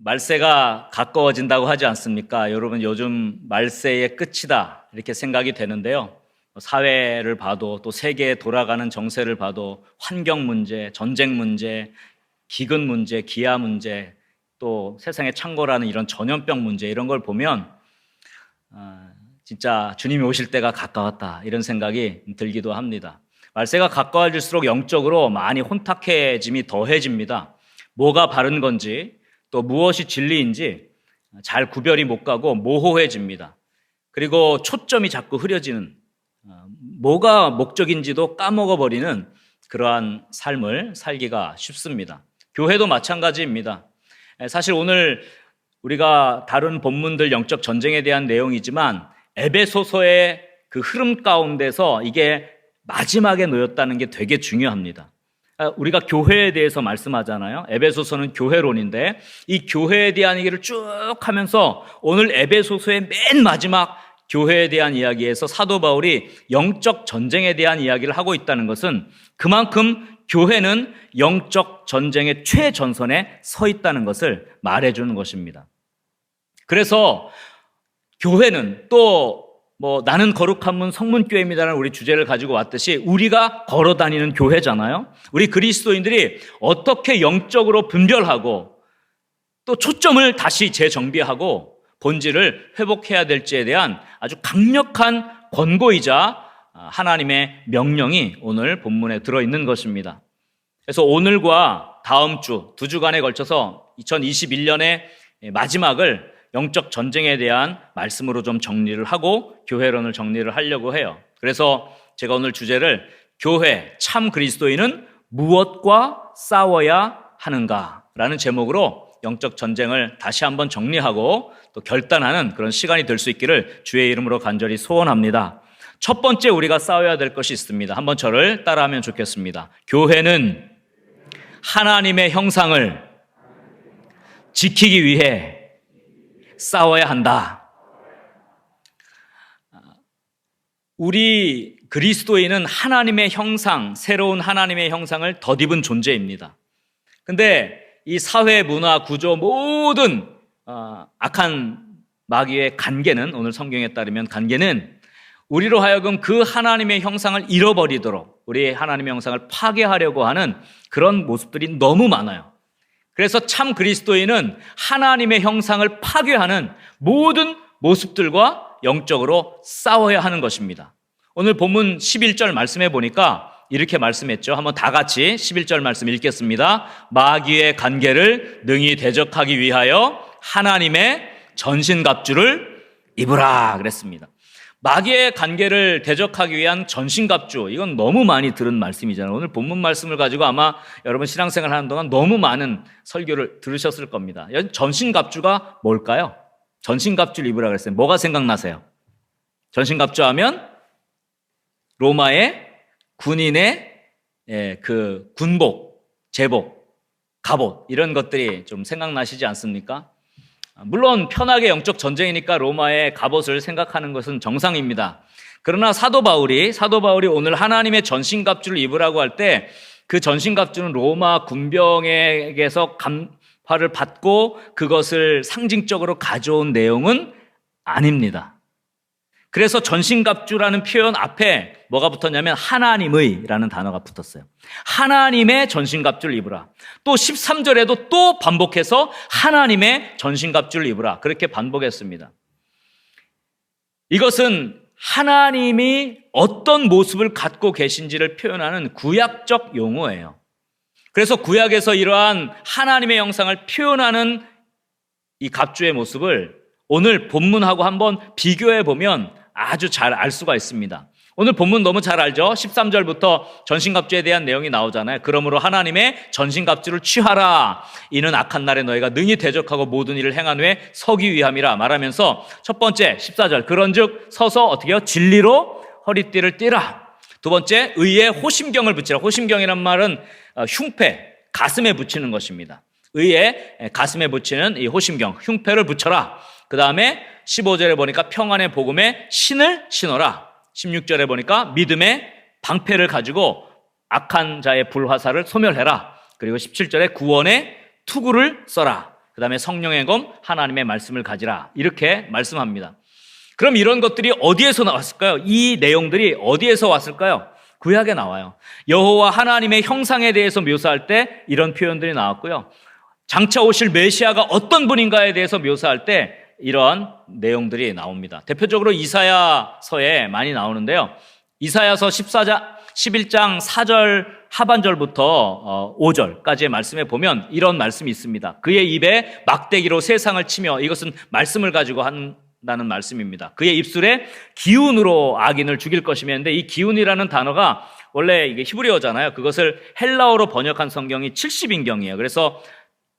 말세가 가까워진다고 하지 않습니까? 여러분, 요즘 말세의 끝이다 이렇게 생각이 되는데요. 사회를 봐도 또 세계에 돌아가는 정세를 봐도 환경 문제, 전쟁 문제, 기근 문제, 기아 문제, 또 세상에 창궐하는 이런 전염병 문제, 이런 걸 보면 진짜 주님이 오실 때가 가까웠다 이런 생각이 들기도 합니다. 말세가 가까워질수록 영적으로 많이 혼탁해짐이 더해집니다. 뭐가 바른 건지 또 무엇이 진리인지 잘 구별이 못 가고 모호해집니다. 그리고 초점이 자꾸 흐려지는, 뭐가 목적인지도 까먹어버리는 그러한 삶을 살기가 쉽습니다. 교회도 마찬가지입니다. 사실 오늘 우리가 다룬 본문들 영적 전쟁에 대한 내용이지만 에베소서의 그 흐름 가운데서 이게 마지막에 놓였다는 게 되게 중요합니다. 우리가 교회에 대해서 말씀하잖아요. 에베소서는 교회론인데 이 교회에 대한 얘기를 쭉 하면서 오늘 에베소서의 맨 마지막 교회에 대한 이야기에서 사도 바울이 영적 전쟁에 대한 이야기를 하고 있다는 것은 그만큼 교회는 영적 전쟁의 최전선에 서 있다는 것을 말해주는 것입니다. 그래서 교회는 또 나는 거룩한 문 성문교회입니다라는 우리 주제를 가지고 왔듯이 우리가 걸어다니는 교회잖아요. 우리 그리스도인들이 어떻게 영적으로 분별하고 또 초점을 다시 재정비하고 본질을 회복해야 될지에 대한 아주 강력한 권고이자 하나님의 명령이 오늘 본문에 들어있는 것입니다. 그래서 오늘과 다음 주 2주간에 걸쳐서 2021년의 마지막을 영적 전쟁에 대한 말씀으로 좀 정리를 하고 교회론을 정리를 하려고 해요. 그래서 제가 오늘 주제를 교회 참 그리스도인은 무엇과 싸워야 하는가라는 제목으로 영적 전쟁을 다시 한번 정리하고 또 결단하는 그런 시간이 될 수 있기를 주의 이름으로 간절히 소원합니다. 첫 번째 우리가 싸워야 될 것이 있습니다. 한번 저를 따라하면 좋겠습니다. 교회는 하나님의 형상을 지키기 위해 싸워야 한다. 우리 그리스도인은 하나님의 형상, 새로운 하나님의 형상을 덧입은 존재입니다. 근데 이 사회, 문화, 구조 모든 악한 마귀의 간계는, 오늘 성경에 따르면 간계는 우리로 하여금 그 하나님의 형상을 잃어버리도록 우리 하나님의 형상을 파괴하려고 하는 그런 모습들이 너무 많아요. 그래서 참 그리스도인은 하나님의 형상을 파괴하는 모든 모습들과 영적으로 싸워야 하는 것입니다. 오늘 본문 11절 말씀해 보니까 이렇게 말씀했죠. 한번 다 같이 11절 말씀 읽겠습니다. 마귀의 간계를 능히 대적하기 위하여 하나님의 전신갑주를 입으라 그랬습니다. 마귀의 간계를 대적하기 위한 전신갑주, 이건 너무 많이 들은 말씀이잖아요. 오늘 본문 말씀을 가지고 아마 여러분 신앙생활 하는 동안 너무 많은 설교를 들으셨을 겁니다. 전신갑주가 뭘까요? 전신갑주를 입으라 그랬어요. 뭐가 생각나세요? 전신갑주 하면 로마의 군인의 그 군복, 제복, 갑옷 이런 것들이 좀 생각나시지 않습니까? 물론 편하게 영적 전쟁이니까 로마의 갑옷을 생각하는 것은 정상입니다. 그러나 사도 바울이 오늘 하나님의 전신갑주를 입으라고 할 때 그 전신갑주는 로마 군병에게서 감화를 받고 그것을 상징적으로 가져온 내용은 아닙니다. 그래서 전신갑주라는 표현 앞에 뭐가 붙었냐면 하나님의라는 단어가 붙었어요. 하나님의 전신갑주를 입으라. 또 13절에도 또 반복해서 하나님의 전신갑주를 입으라. 그렇게 반복했습니다. 이것은 하나님이 어떤 모습을 갖고 계신지를 표현하는 구약적 용어예요. 그래서 구약에서 이러한 하나님의 형상을 표현하는 이 갑주의 모습을 오늘 본문하고 한번 비교해 보면 아주 잘 알 수가 있습니다. 오늘 본문 너무 잘 알죠? 13절부터 전신갑주에 대한 내용이 나오잖아요. 그러므로 하나님의 전신갑주를 취하라. 이는 악한 날에 너희가 능히 대적하고 모든 일을 행한 후에 서기 위함이라 말하면서 첫 번째 14절 그런즉 서서 어떻게 해요? 진리로 허리띠를 띠라. 두 번째 의에 호심경을 붙이라. 호심경이란 말은 흉패, 가슴에 붙이는 것입니다. 의에 가슴에 붙이는 이 호심경, 흉패를 붙여라. 그 다음에 15절에 보니까 평안의 복음에 신을 신어라. 16절에 보니까 믿음의 방패를 가지고 악한 자의 불화살을 소멸해라. 그리고 17절에 구원의 투구를 써라. 그 다음에 성령의 검, 하나님의 말씀을 가지라. 이렇게 말씀합니다. 그럼 이런 것들이 어디에서 나왔을까요? 이 내용들이 어디에서 왔을까요? 구약에 나와요. 여호와 하나님의 형상에 대해서 묘사할 때 이런 표현들이 나왔고요. 장차 오실 메시아가 어떤 분인가에 대해서 묘사할 때 이런 내용들이 나옵니다. 대표적으로 이사야서에 많이 나오는데요. 이사야서 11장 4절 하반절부터 5절까지의 말씀에 보면 이런 말씀이 있습니다. 그의 입에 막대기로 세상을 치며, 이것은 말씀을 가지고 한다는 말씀입니다. 그의 입술에 기운으로 악인을 죽일 것이며, 근데 이 기운이라는 단어가 원래 이게 히브리어잖아요. 그것을 헬라어로 번역한 성경이 70인경이에요. 그래서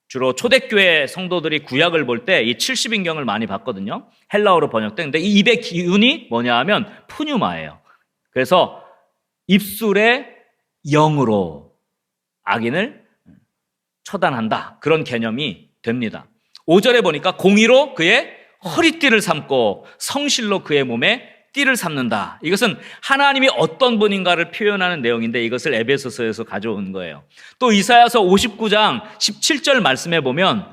주로 초대교회 성도들이 구약을 볼 때 이 70인경을 많이 봤거든요. 헬라어로 번역된. 근데 이 입의 기운이 뭐냐 하면 푸뉴마예요. 그래서 입술의 영으로 악인을 처단한다. 그런 개념이 됩니다. 5절에 보니까 공의로 그의 허리띠를 삼고 성실로 그의 몸에 띠를 삼는다. 이것은 하나님이 어떤 분인가를 표현하는 내용인데 이것을 에베소서에서 가져온 거예요. 또 이사야서 59장 17절 말씀해 보면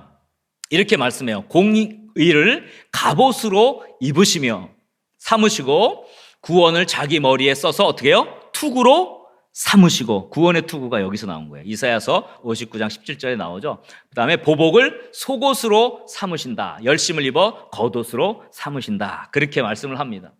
이렇게 말씀해요. 공의를 갑옷으로 입으시며 삼으시고 구원을 자기 머리에 써서 어떻게 해요? 투구로 삼으시고, 구원의 투구가 여기서 나온 거예요. 이사야서 59장 17절에 나오죠. 그 다음에 보복을 속옷으로 삼으신다. 열심을 입어 겉옷으로 삼으신다. 그렇게 말씀을 합니다.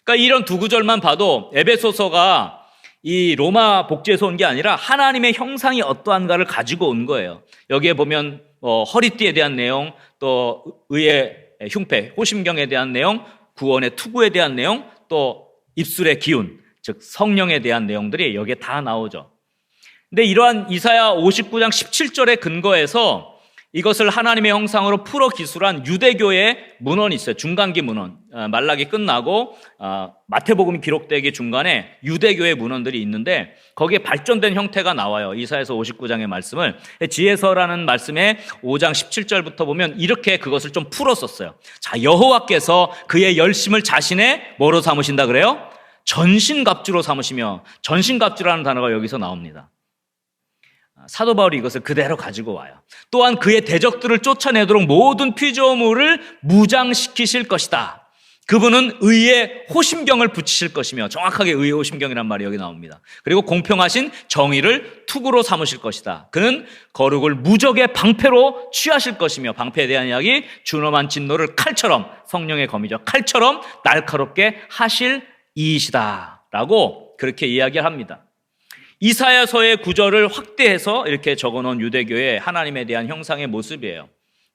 그러니까 이런 두 구절만 봐도 에베소서가 이 로마 복제에서 온 게 아니라 하나님의 형상이 어떠한가를 가지고 온 거예요. 여기에 보면 허리띠에 대한 내용, 또 의의 흉패, 호심경에 대한 내용, 구원의 투구에 대한 내용, 또 입술의 기운, 즉 성령에 대한 내용들이 여기에 다 나오죠. 근데 이러한 이사야 59장 17절의 근거에서 이것을 하나님의 형상으로 풀어 기술한 유대교의 문헌이 있어요. 중간기 문헌. 말라기 끝나고 마태복음이 기록되기 중간에 유대교의 문헌들이 있는데 거기에 발전된 형태가 나와요. 이사야서 59장의 말씀을. 지혜서라는 말씀에 5장 17절부터 보면 이렇게 그것을 좀 풀었었어요. 자, 여호와께서 그의 열심을 자신의 뭐로 삼으신다 그래요? 전신갑주로 삼으시며, 전신갑주라는 단어가 여기서 나옵니다. 사도 바울이 이것을 그대로 가지고 와요. 또한 그의 대적들을 쫓아내도록 모든 피조물을 무장시키실 것이다. 그분은 의의 호심경을 붙이실 것이며, 정확하게 의의 호심경이란 말이 여기 나옵니다. 그리고 공평하신 정의를 투구로 삼으실 것이다. 그는 거룩을 무적의 방패로 취하실 것이며, 방패에 대한 이야기, 준엄한 진노를 칼처럼, 성령의 검이죠, 칼처럼 날카롭게 하실 이이시다 라고 그렇게 이야기를 합니다. 이사야서의 구절을 확대해서 이렇게 적어놓은 유대교의 하나님에 대한 형상의 모습이에요.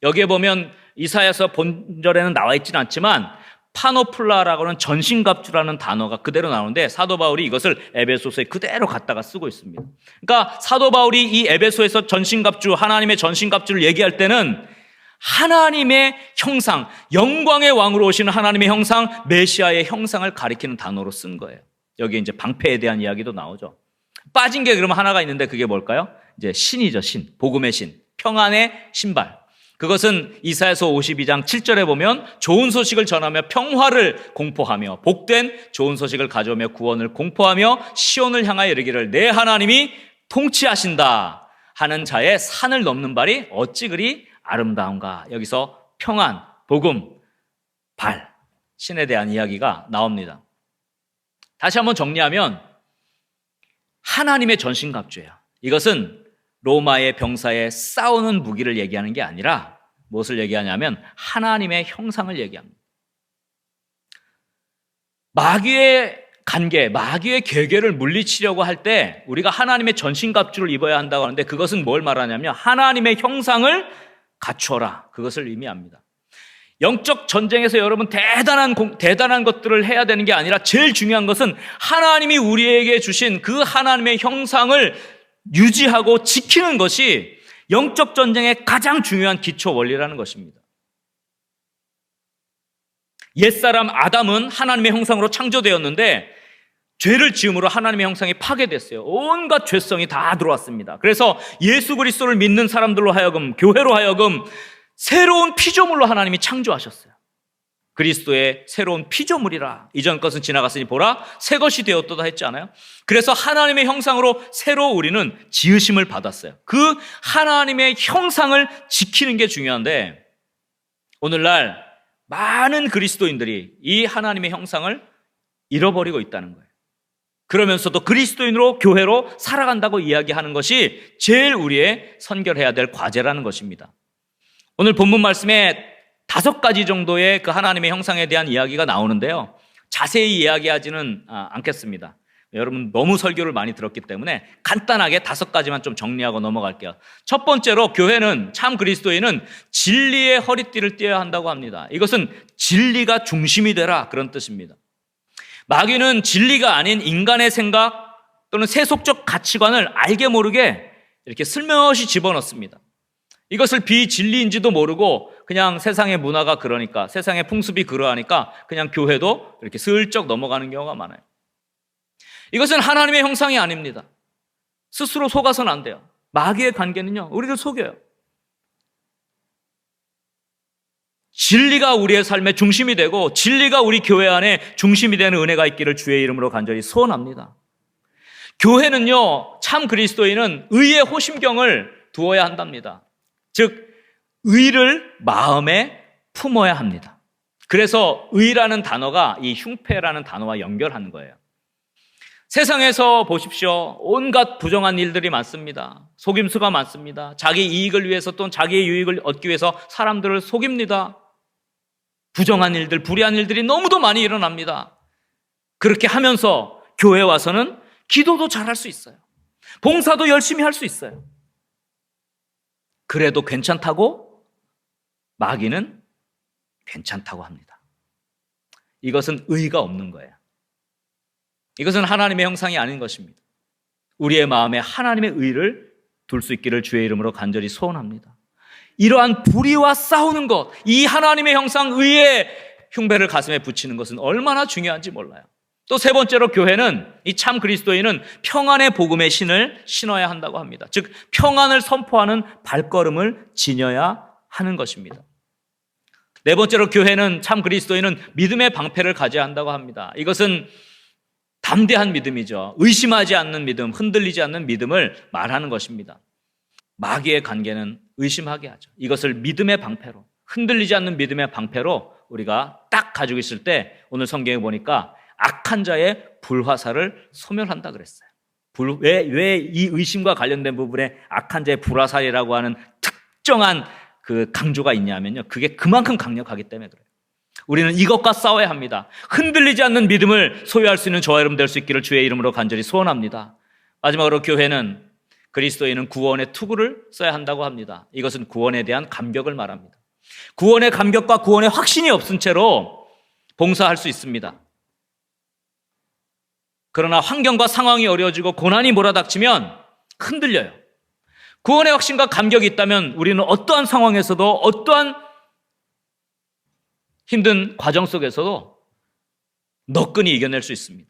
여기에 보면 이사야서 본절에는 나와 있지는 않지만 파노플라라고 하는 전신갑주라는 단어가 그대로 나오는데 사도 바울이 이것을 에베소서에 그대로 갖다가 쓰고 있습니다. 그러니까 사도 바울이 이 에베소에서 전신갑주, 하나님의 전신갑주를 얘기할 때는 하나님의 형상, 영광의 왕으로 오시는 하나님의 형상, 메시아의 형상을 가리키는 단어로 쓴 거예요. 여기 이제 방패에 대한 이야기도 나오죠. 빠진 게 그러면 하나가 있는데 그게 뭘까요? 이제 신이죠, 신. 복음의 신. 평안의 신발. 그것은 이사야서 52장 7절에 보면 좋은 소식을 전하며 평화를 공포하며 복된 좋은 소식을 가져오며 구원을 공포하며 시온을 향하여 이르기를 내 하나님이 통치하신다 하는 자의 산을 넘는 발이 어찌 그리 아름다운가. 여기서 평안, 복음, 발, 신에 대한 이야기가 나옵니다. 다시 한번 정리하면 하나님의 전신갑주예요. 이것은 로마의 병사의 싸우는 무기를 얘기하는 게 아니라 무엇을 얘기하냐면 하나님의 형상을 얘기합니다. 마귀의 간계, 마귀의 괴계를 물리치려고 할 때 우리가 하나님의 전신갑주를 입어야 한다고 하는데 그것은 뭘 말하냐면 하나님의 형상을 갖추어라. 그것을 의미합니다. 영적 전쟁에서 여러분 대단한 것들을 해야 되는 게 아니라 제일 중요한 것은 하나님이 우리에게 주신 그 하나님의 형상을 유지하고 지키는 것이 영적 전쟁의 가장 중요한 기초 원리라는 것입니다. 옛사람 아담은 하나님의 형상으로 창조되었는데 죄를 지음으로 하나님의 형상이 파괴됐어요. 온갖 죄성이 다 들어왔습니다. 그래서 예수 그리스도를 믿는 사람들로 하여금, 교회로 하여금 새로운 피조물로 하나님이 창조하셨어요. 그리스도의 새로운 피조물이라. 이전 것은 지나갔으니 보라 새 것이 되었도다 했지 않아요? 그래서 하나님의 형상으로 새로 우리는 지으심을 받았어요. 그 하나님의 형상을 지키는 게 중요한데 오늘날 많은 그리스도인들이 이 하나님의 형상을 잃어버리고 있다는 거예요. 그러면서도 그리스도인으로 교회로 살아간다고 이야기하는 것이 제일 우리의 선결해야 될 과제라는 것입니다. 오늘 본문 말씀에 5가지 정도의 그 하나님의 형상에 대한 이야기가 나오는데요. 자세히 이야기하지는 않겠습니다. 여러분 너무 설교를 많이 들었기 때문에 간단하게 5가지만 좀 정리하고 넘어갈게요. 첫 번째로 교회는 참 그리스도인은 진리의 허리띠를 띠어야 한다고 합니다. 이것은 진리가 중심이 되라 그런 뜻입니다. 마귀는 진리가 아닌 인간의 생각 또는 세속적 가치관을 알게 모르게 이렇게 슬며시 집어넣습니다. 이것을 비진리인지도 모르고 그냥 세상의 문화가 그러니까 세상의 풍습이 그러하니까 그냥 교회도 이렇게 슬쩍 넘어가는 경우가 많아요. 이것은 하나님의 형상이 아닙니다. 스스로 속아서는 안 돼요. 마귀의 관계는요, 우리를 속여요. 진리가 우리의 삶의 중심이 되고 진리가 우리 교회 안에 중심이 되는 은혜가 있기를 주의 이름으로 간절히 소원합니다. 교회는요, 참 그리스도인은 의의 호심경을 두어야 한답니다. 즉 의를 마음에 품어야 합니다. 그래서 의라는 단어가 이 흉패라는 단어와 연결하는 거예요. 세상에서 보십시오. 온갖 부정한 일들이 많습니다. 속임수가 많습니다. 자기 이익을 위해서 또는 자기의 유익을 얻기 위해서 사람들을 속입니다. 부정한 일들, 불의한 일들이 너무도 많이 일어납니다. 그렇게 하면서 교회 와서는 기도도 잘할 수 있어요. 봉사도 열심히 할 수 있어요. 그래도 괜찮다고 마귀는 괜찮다고 합니다. 이것은 의가 없는 거예요. 이것은 하나님의 형상이 아닌 것입니다. 우리의 마음에 하나님의 의를 둘 수 있기를 주의 이름으로 간절히 소원합니다. 이러한 불의와 싸우는 것, 이 하나님의 형상 의의 흉배를 가슴에 붙이는 것은 얼마나 중요한지 몰라요. 또 세 번째로 교회는 이 참 그리스도인은 평안의 복음의 신을 신어야 한다고 합니다. 즉 평안을 선포하는 발걸음을 지녀야 하는 것입니다. 네 번째로 교회는 참 그리스도인은 믿음의 방패를 가져야 한다고 합니다. 이것은 담대한 믿음이죠. 의심하지 않는 믿음, 흔들리지 않는 믿음을 말하는 것입니다. 마귀의 관계는 의심하게 하죠. 이것을 믿음의 방패로, 흔들리지 않는 믿음의 방패로 우리가 딱 가지고 있을 때 오늘 성경에 보니까 악한 자의 불화살을 소멸한다 그랬어요. 왜 이 의심과 관련된 부분에 악한 자의 불화살이라고 하는 특정한 그 강조가 있냐면요. 그게 그만큼 강력하기 때문에 그래요. 우리는 이것과 싸워야 합니다. 흔들리지 않는 믿음을 소유할 수 있는 저와 여러분 될 수 있기를 주의 이름으로 간절히 소원합니다. 마지막으로 교회는 그리스도인은 구원의 투구를 써야 한다고 합니다. 이것은 구원에 대한 감격을 말합니다. 구원의 감격과 구원의 확신이 없은 채로 봉사할 수 있습니다. 그러나 환경과 상황이 어려워지고 고난이 몰아닥치면 흔들려요. 구원의 확신과 감격이 있다면 우리는 어떠한 상황에서도 어떠한 힘든 과정 속에서도 너끈히 이겨낼 수 있습니다.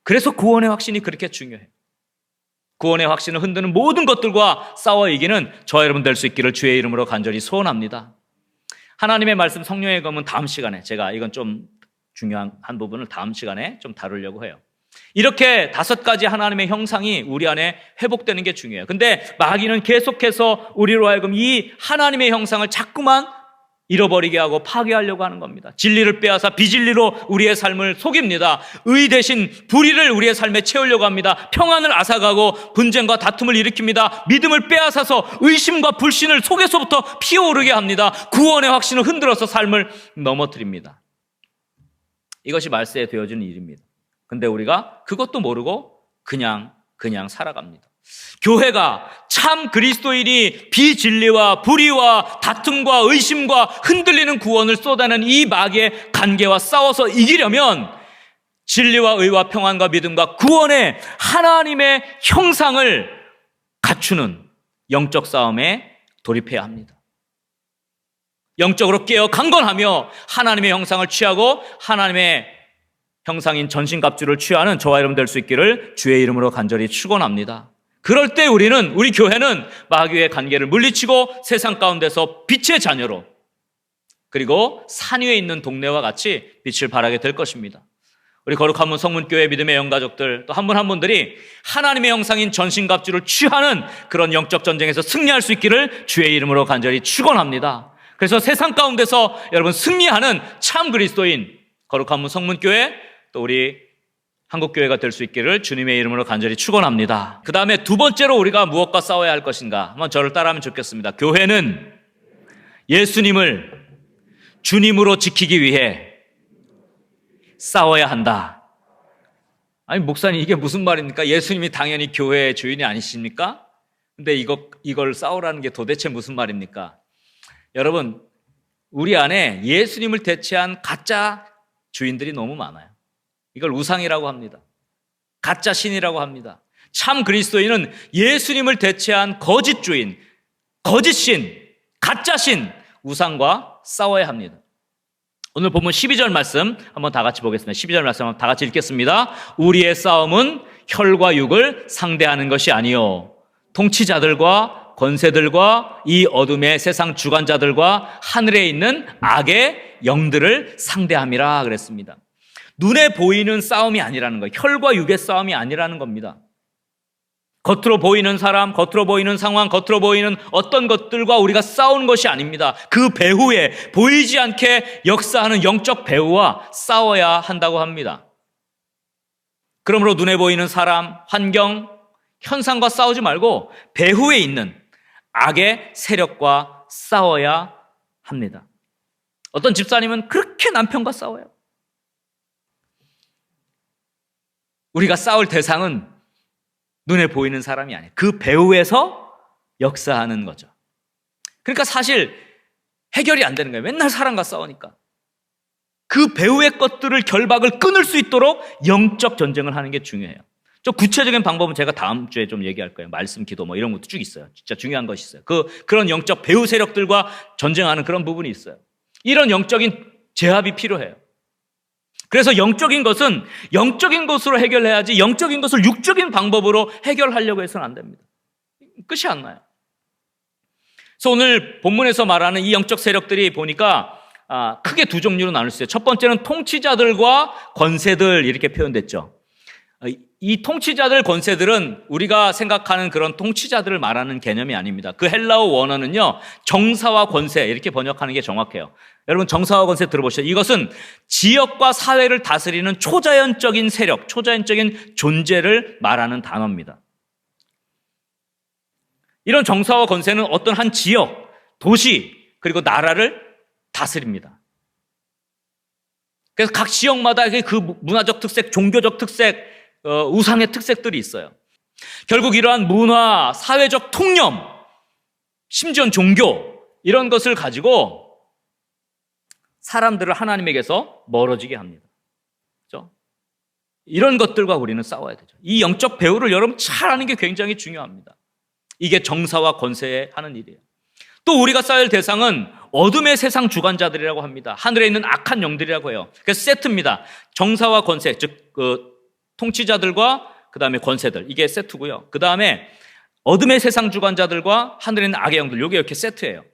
그래서 구원의 확신이 그렇게 중요해요. 구원의 확신을 흔드는 모든 것들과 싸워 이기는 저와 여러분 될 수 있기를 주의 이름으로 간절히 소원합니다. 하나님의 말씀 성령의 검은 다음 시간에 제가 이건 좀 중요한 한 부분을 다음 시간에 좀 다루려고 해요. 이렇게 5가지 하나님의 형상이 우리 안에 회복되는 게 중요해요. 근데 마귀는 계속해서 우리로 하여금 이 하나님의 형상을 자꾸만 잃어버리게 하고 파괴하려고 하는 겁니다. 진리를 빼앗아 비진리로 우리의 삶을 속입니다. 의 대신 불의를 우리의 삶에 채우려고 합니다. 평안을 앗아가고 분쟁과 다툼을 일으킵니다. 믿음을 빼앗아서 의심과 불신을 속에서부터 피어오르게 합니다. 구원의 확신을 흔들어서 삶을 넘어뜨립니다. 이것이 말세에 되어지는 일입니다. 근데 우리가 그것도 모르고 그냥 살아갑니다. 교회가 참 그리스도인이 비진리와 불의와 다툼과 의심과 흔들리는 구원을 쏟아내는 이 마귀의 관계와 싸워서 이기려면 진리와 의와 평안과 믿음과 구원의 하나님의 형상을 갖추는 영적 싸움에 돌입해야 합니다. 영적으로 깨어 강건하며 하나님의 형상을 취하고 하나님의 형상인 전신갑주를 취하는 저와 여러분 될 수 있기를 주의 이름으로 간절히 축원합니다. 그럴 때 우리 교회는 마귀의 관계를 물리치고 세상 가운데서 빛의 자녀로 그리고 산 위에 있는 동네와 같이 빛을 발하게 될 것입니다. 우리 거룩한 문 성문교회 믿음의 영가족들, 또 한 분 한 분들이 하나님의 형상인 전신갑주를 취하는 그런 영적 전쟁에서 승리할 수 있기를 주의 이름으로 간절히 축원합니다. 그래서 세상 가운데서 여러분 승리하는 참 그리스도인 거룩한 문 성문교회, 또 우리 한국교회가 될 수 있기를 주님의 이름으로 간절히 축원합니다. 그 다음에 두 번째로 우리가 무엇과 싸워야 할 것인가? 한번 저를 따라하면 좋겠습니다. 교회는 예수님을 주님으로 지키기 위해 싸워야 한다. 아니, 목사님, 이게 무슨 말입니까? 예수님이 당연히 교회의 주인이 아니십니까? 근데 이걸 싸우라는 게 도대체 무슨 말입니까? 여러분, 우리 안에 예수님을 대체한 가짜 주인들이 너무 많아요. 이걸 우상이라고 합니다. 가짜 신이라고 합니다. 참 그리스도인은 예수님을 대체한 거짓 주인, 거짓 신, 가짜 신, 우상과 싸워야 합니다. 오늘 본문 12절 말씀 한번 다 같이 보겠습니다. 12절 말씀 한번 다 같이 읽겠습니다. 우리의 싸움은 혈과 육을 상대하는 것이 아니요 통치자들과 권세들과 이 어둠의 세상 주관자들과 하늘에 있는 악의 영들을 상대함이라 그랬습니다. 눈에 보이는 싸움이 아니라는 거예요. 혈과 육의 싸움이 아니라는 겁니다. 겉으로 보이는 사람, 겉으로 보이는 상황, 겉으로 보이는 어떤 것들과 우리가 싸우는 것이 아닙니다. 그 배후에 보이지 않게 역사하는 영적 배후와 싸워야 한다고 합니다. 그러므로 눈에 보이는 사람, 환경, 현상과 싸우지 말고 배후에 있는 악의 세력과 싸워야 합니다. 어떤 집사님은 그렇게 남편과 싸워요. 우리가 싸울 대상은 눈에 보이는 사람이 아니에요. 그 배후에서 역사하는 거죠. 그러니까 사실 해결이 안 되는 거예요. 맨날 사람과 싸우니까. 그 배후의 것들을 결박을 끊을 수 있도록 영적 전쟁을 하는 게 중요해요. 좀 구체적인 방법은 제가 다음 주에 좀 얘기할 거예요. 말씀, 기도 뭐 이런 것도 쭉 있어요. 진짜 중요한 것이 있어요. 그런 영적 배후 세력들과 전쟁하는 그런 부분이 있어요. 이런 영적인 제압이 필요해요. 그래서 영적인 것은 영적인 것으로 해결해야지 영적인 것을 육적인 방법으로 해결하려고 해서는 안 됩니다. 끝이 안 나요. 그래서 오늘 본문에서 말하는 이 영적 세력들이 보니까 크게 두 종류로 나눌 수 있어요. 첫 번째는 통치자들과 권세들 이렇게 표현됐죠. 이 통치자들, 권세들은 우리가 생각하는 그런 통치자들을 말하는 개념이 아닙니다. 그 헬라어 원어는요, 정사와 권세 이렇게 번역하는 게 정확해요. 여러분, 정사와 권세 들어보시죠. 이것은 지역과 사회를 다스리는 초자연적인 세력, 초자연적인 존재를 말하는 단어입니다. 이런 정사와 권세는 어떤 한 지역, 도시, 그리고 나라를 다스립니다. 그래서 각 지역마다 그 문화적 특색, 종교적 특색, 우상의 특색들이 있어요. 결국 이러한 문화, 사회적 통념, 심지어는 종교 이런 것을 가지고 사람들을 하나님에게서 멀어지게 합니다. 그렇죠? 이런 것들과 우리는 싸워야 되죠. 이 영적 배후를 여러분 잘 아는 게 굉장히 중요합니다. 이게 정사와 권세에 하는 일이에요. 또 우리가 싸울 대상은 어둠의 세상 주관자들이라고 합니다. 하늘에 있는 악한 영들이라고 해요. 그래서 세트입니다. 정사와 권세, 즉 통치자들과 그 다음에 권세들, 이게 세트고요. 그 다음에 어둠의 세상 주관자들과 하늘에 있는 악의 영들, 이게 이렇게 세트예요.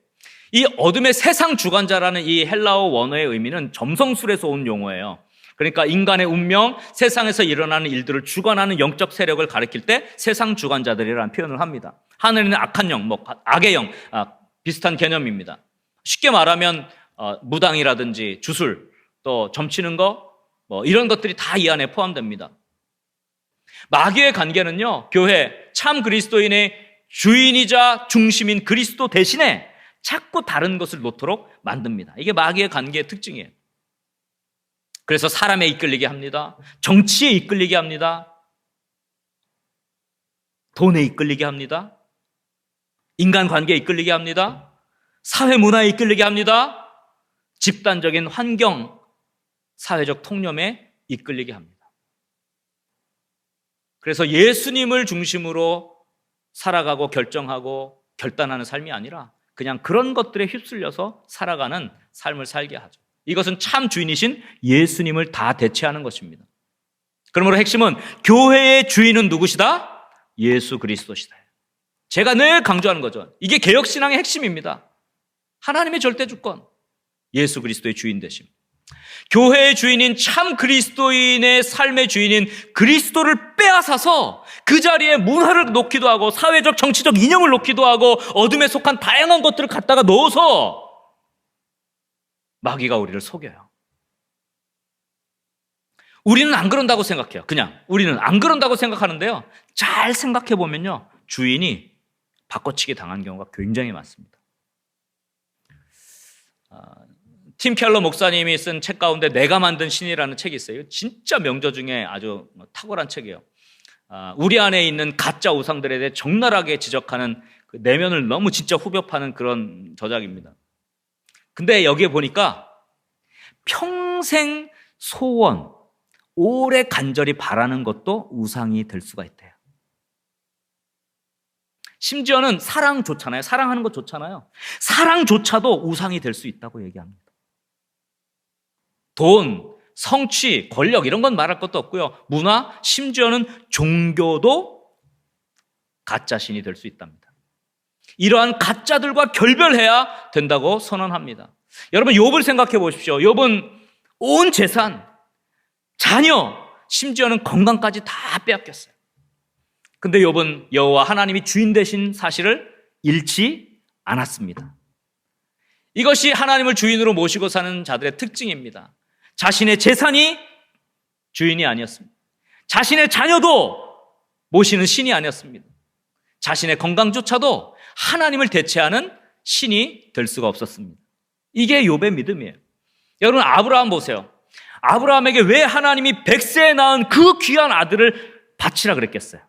이 어둠의 세상 주관자라는 이 헬라어 원어의 의미는 점성술에서 온 용어예요. 그러니까 인간의 운명, 세상에서 일어나는 일들을 주관하는 영적 세력을 가리킬 때 세상 주관자들이라는 표현을 합니다. 하늘에 있는 악한 영, 악의 영, 비슷한 개념입니다. 쉽게 말하면 무당이라든지 주술, 또 점치는 거, 이런 것들이 다 이 안에 포함됩니다. 마귀의 관계는요, 교회, 참 그리스도인의 주인이자 중심인 그리스도 대신에 자꾸 다른 것을 놓도록 만듭니다. 이게 마귀의 관계의 특징이에요. 그래서 사람에 이끌리게 합니다. 정치에 이끌리게 합니다. 돈에 이끌리게 합니다. 인간관계에 이끌리게 합니다. 사회 문화에 이끌리게 합니다. 집단적인 환경, 사회적 통념에 이끌리게 합니다. 그래서 예수님을 중심으로 살아가고 결정하고 결단하는 삶이 아니라 그냥 그런 것들에 휩쓸려서 살아가는 삶을 살게 하죠. 이것은 참 주인이신 예수님을 다 대체하는 것입니다. 그러므로 핵심은 교회의 주인은 누구시다? 예수 그리스도시다. 제가 늘 강조하는 거죠. 이게 개혁신앙의 핵심입니다. 하나님의 절대 주권. 예수 그리스도의 주인 되심. 교회의 주인인 참 그리스도인의 삶의 주인인 그리스도를 빼앗아서 그 자리에 문화를 놓기도 하고 사회적 정치적 이념을 놓기도 하고 어둠에 속한 다양한 것들을 갖다가 넣어서 마귀가 우리를 속여요. 우리는 안 그런다고 생각해요. 그냥 우리는 안 그런다고 생각하는데요, 잘 생각해 보면요, 주인이 바꿔치기 당한 경우가 굉장히 많습니다. 팀 켈러 목사님이 쓴 책 가운데 내가 만든 신이라는 책이 있어요. 진짜 명저 중에 아주 탁월한 책이에요. 우리 안에 있는 가짜 우상들에 대해 적나라하게 지적하는 그 내면을 너무 진짜 후벼 파는 그런 저작입니다. 근데 여기에 보니까 평생 소원, 오래 간절히 바라는 것도 우상이 될 수가 있대요. 심지어는 사랑 좋잖아요. 사랑하는 것 좋잖아요. 사랑조차도 우상이 될 수 있다고 얘기합니다. 돈, 성취, 권력 이런 건 말할 것도 없고요. 문화, 심지어는 종교도 가짜 신이 될 수 있답니다. 이러한 가짜들과 결별해야 된다고 선언합니다. 여러분, 욥을 생각해 보십시오. 욥은 온 재산, 자녀, 심지어는 건강까지 다 빼앗겼어요. 근데 욥은 여호와 하나님이 주인 되신 사실을 잃지 않았습니다. 이것이 하나님을 주인으로 모시고 사는 자들의 특징입니다. 자신의 재산이 주인이 아니었습니다. 자신의 자녀도 모시는 신이 아니었습니다. 자신의 건강조차도 하나님을 대체하는 신이 될 수가 없었습니다. 이게 욥의 믿음이에요. 여러분, 아브라함 보세요. 아브라함에게 왜 하나님이 100세에 낳은 그 귀한 아들을 바치라 그랬겠어요?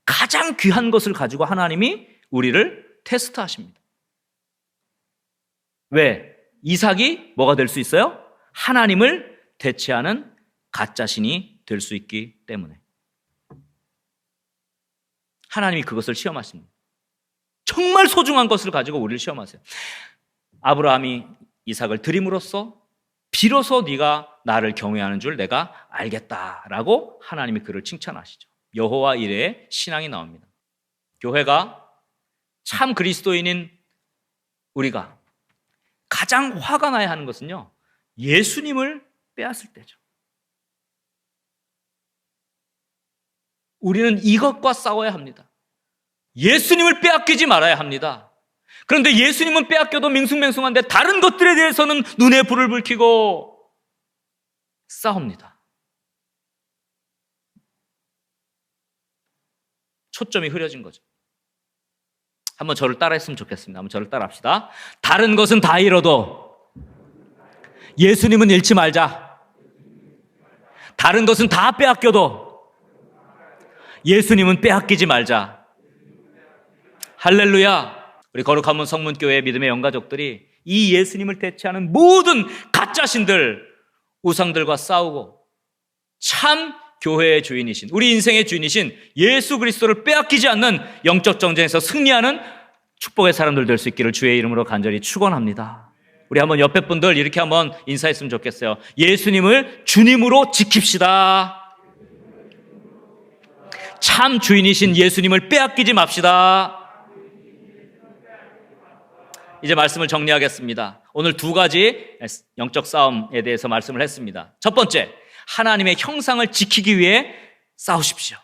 가장 귀한 것을 가지고 하나님이 우리를 테스트하십니다. 왜? 이삭이 뭐가 될 수 있어요? 하나님을 대체하는 가짜신이 될 수 있기 때문에. 하나님이 그것을 시험하십니다. 정말 소중한 것을 가지고 우리를 시험하세요. 아브라함이 이삭을 드림으로써 비로소 네가 나를 경외하는 줄 내가 알겠다라고 하나님이 그를 칭찬하시죠. 여호와 이레의 신앙이 나옵니다. 교회가 참 그리스도인인 우리가 가장 화가 나야 하는 것은요, 예수님을 빼앗을 때죠. 우리는 이것과 싸워야 합니다. 예수님을 빼앗기지 말아야 합니다. 그런데 예수님은 빼앗겨도 밍숭맹숭한데 다른 것들에 대해서는 눈에 불을 불키고 싸웁니다. 초점이 흐려진 거죠. 한번 저를 따라했으면 좋겠습니다. 한번 저를 따라합시다. 다른 것은 다 잃어도 예수님은 잃지 말자. 다른 것은 다 빼앗겨도 예수님은 빼앗기지 말자. 할렐루야. 우리 거룩한 문 성문교회 믿음의 영가족들이 이 예수님을 대체하는 모든 가짜신들, 우상들과 싸우고 참 교회의 주인이신, 우리 인생의 주인이신 예수 그리스도를 빼앗기지 않는 영적 전쟁에서 승리하는 축복의 사람들 될 수 있기를 주의 이름으로 간절히 축원합니다. 우리 한번 옆에 분들 이렇게 한번 인사했으면 좋겠어요. 예수님을 주님으로 지킵시다. 참 주인이신 예수님을 빼앗기지 맙시다. 이제 말씀을 정리하겠습니다. 오늘 두 가지 영적 싸움에 대해서 말씀을 했습니다. 첫 번째, 하나님의 형상을 지키기 위해 싸우십시오.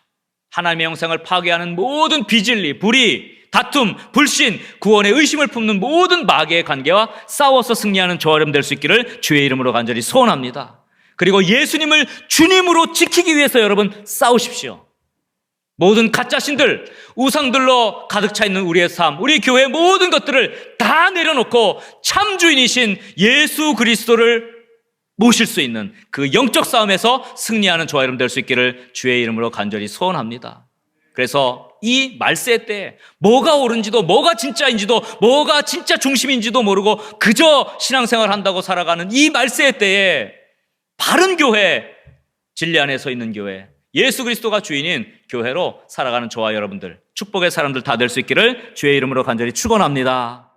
하나님의 형상을 파괴하는 모든 비진리, 불의, 다툼, 불신, 구원의 의심을 품는 모든 마귀의 관계와 싸워서 승리하는 저와 여러분 될 수 있기를 주의 이름으로 간절히 소원합니다. 그리고 예수님을 주님으로 지키기 위해서 여러분 싸우십시오. 모든 가짜신들, 우상들로 가득 차 있는 우리의 삶, 우리 교회의 모든 것들을 다 내려놓고 참 주인이신 예수 그리스도를 모실 수 있는 그 영적 싸움에서 승리하는 저와 여러분 될 수 있기를 주의 이름으로 간절히 소원합니다. 그래서 이 말세 때 뭐가 옳은지도 뭐가 진짜인지도 뭐가 진짜 중심인지도 모르고 그저 신앙생활 한다고 살아가는 이 말세 때에 바른 교회, 진리 안에 서 있는 교회, 예수 그리스도가 주인인 교회로 살아가는 저와 여러분들, 축복의 사람들 다 될 수 있기를 주의 이름으로 간절히 축원합니다.